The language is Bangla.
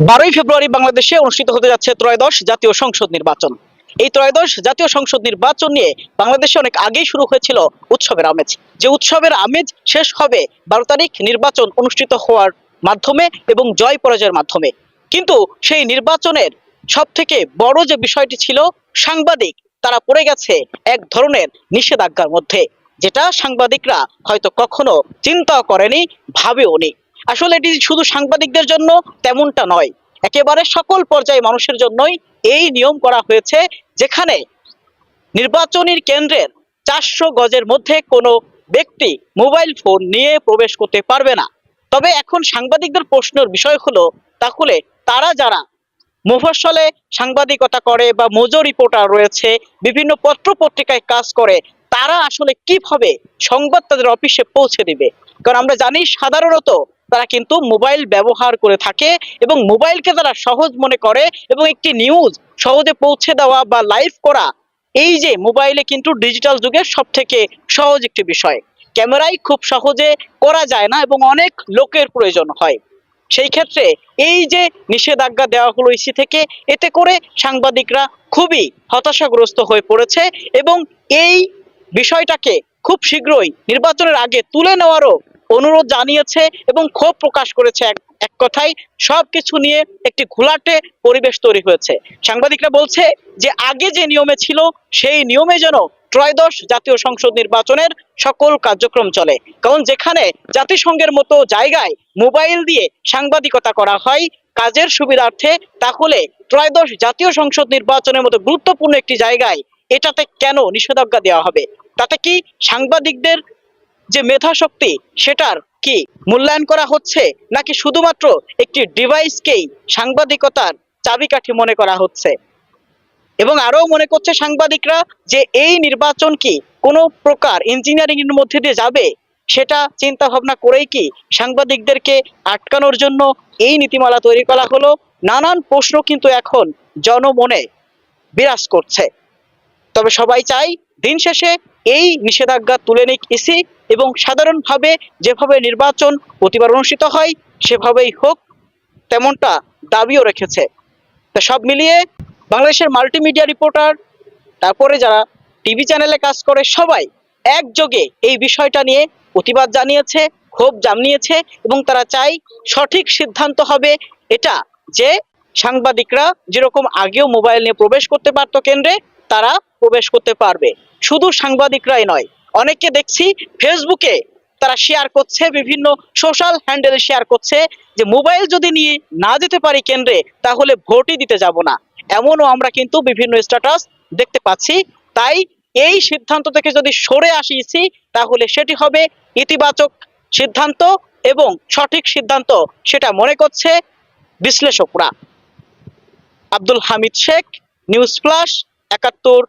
12ই ফেব্রুয়ারি বাংলাদেশে অনুষ্ঠিত হতে যাচ্ছে ত্রয়োদশ জাতীয় সংসদ নির্বাচন। এই ত্রয়োদশ জাতীয় সংসদ নির্বাচন নিয়ে বাংলাদেশে অনেক আগেই শুরু হয়েছিল উৎসবের আমেজ। যে উৎসবের আমেজ শেষ হবে 12 তারিখ নির্বাচন অনুষ্ঠিত হওয়ার মাধ্যমে এবং জয় পরাজয়ের মাধ্যমে। কিন্তু সেই নির্বাচনের সব থেকে বড় যে বিষয়টি ছিল, সাংবাদিক তারা পড়ে গেছে এক ধরনের নিষেধাজ্ঞার মধ্যে, যেটা সাংবাদিকরা হয়তো কখনো চিন্তাও করেনি, ভাবেওনি। আসলে এটি শুধু সাংবাদিকদের জন্য তেমনটা নয়, একেবারে সকল পর্যায়ে মানুষের জন্যই এই নিয়ম করা হয়েছে, যেখানে নির্বাচনী কেন্দ্রের 400 গজের মধ্যে কোনো ব্যক্তি মোবাইল ফোন নিয়ে প্রবেশ করতে পারবে না। তবে এখন সাংবাদিকদের প্রশ্নের বিষয় হলো, তাহলে তারা যারা মফস্বলে সাংবাদিকতা করে বা মজো রিপোর্টার রয়েছে, বিভিন্ন পত্র পত্রিকায় কাজ করে, তারা আসলে কিভাবে সংবাদ তাদের অফিসে পৌঁছে দিবে? কারণ আমরা জানি সাধারণত তারা কিন্তু মোবাইল ব্যবহার করে থাকে এবং মোবাইলকে তারা সহজ মনে করে, এবং একটি নিউজ সহজে পৌঁছে দেওয়া বা লাইভ করা, এই যে মোবাইলে কিন্তু ডিজিটাল যুগের সব থেকে সহজ একটি বিষয়। ক্যামেরায় খুব সহজে করা যায় না এবং অনেক লোকের প্রয়োজন হয়। সেই ক্ষেত্রে এই যে নিষেধাজ্ঞা দেওয়া হলো ইসি থেকে, এতে করে সাংবাদিকরা খুবই হতাশাগ্রস্ত হয়ে পড়েছে এবং এই বিষয়টাকে খুব শীঘ্রই নির্বাচনের আগে তুলে নেওয়ারও অনুরোধ জানিয়েছে এবং ক্ষোভ প্রকাশ করেছে। এক কথায় সবকিছু নিয়ে একটি ঘোলাটে পরিবেশ তৈরি হয়েছে। সাংবাদিকরা বলছে যে আগে যে নিয়মে ছিল সেই নিয়মে যেন ত্রয়োদশ জাতীয় সংসদ নির্বাচনের সকল কার্যক্রম চলে। কারণ যেখানে জাতিসংঘের মতো জায়গায় মোবাইল দিয়ে সাংবাদিকতা করা হয় কাজের সুবিধার্থে, তাহলে ত্রয়োদশ জাতীয় সংসদ নির্বাচনের মতো গুরুত্বপূর্ণ একটি জায়গায় এটাতে কেন নিষেধাজ্ঞা দেওয়া হবে? তাতে কি সাংবাদিকদের যে মেধা শক্তি সেটার কি মূল্যায়ন করা হচ্ছে, নাকি শুধুমাত্র একটি ডিভাইসকেই সাংবাদিকতার চাবিকাঠি মনে করা হচ্ছে? এবং আরো মনে করছে সাংবাদিকরা যে এই নির্বাচন কি কোনো প্রকার ইঞ্জিনিয়ারিং এর মধ্যে দিয়ে যাবে, সেটা চিন্তা ভাবনা করেই কি সাংবাদিকদেরকে আটকানোর জন্য এই নীতিমালা তৈরি করা হলো? নানান প্রশ্ন কিন্তু এখন জনমনে বিরাজ করছে। তবে সবাই চাই দিন শেষে এই নিষেধাজ্ঞা তুলে নিক ইসি, এবং সাধারণভাবে যেভাবে নির্বাচন প্রতিবার অনুষ্ঠিত হয় সেভাবেই হোক, তেমনটা দাবিও রেখেছে। তা সব মিলিয়ে বাংলাদেশের মাল্টিমিডিয়া রিপোর্টার, তারপরে যারা টিভি চ্যানেলে কাজ করে, সবাই একযোগে এই বিষয়টা নিয়ে প্রতিবাদ জানিয়েছে, ক্ষোভ জানিয়েছে, এবং তারা চাই সঠিক সিদ্ধান্ত হবে এটা, যে সাংবাদিকরা যেরকম আগেও মোবাইল নিয়ে প্রবেশ করতে পারতো কেন্দ্রে, তারা প্রবেশ করতে পারবে। শুধু সাংবাদিকরাই নয়, অনেককে দেখছি ফেসবুকে তারা শেয়ার করছে, বিভিন্ন সোশ্যাল হ্যান্ডেলে শেয়ার করছে যে মোবাইল যদি নিয়ে না যেতে পারি কেন্দ্রে, তাহলে ভোটই দিতে যাব না। এমনও আমরা কিন্তু বিভিন্ন স্ট্যাটাস দেখতে পাচ্ছি। তাই এই সিদ্ধান্ত থেকে যদি সরে আসিছি, তাহলে সেটি হবে ইতিবাচক সিদ্ধান্ত এবং সঠিক সিদ্ধান্ত, সেটা মনে করছে বিশ্লেষকরা। Abdul Hamid Sheikh, news flash, ৭১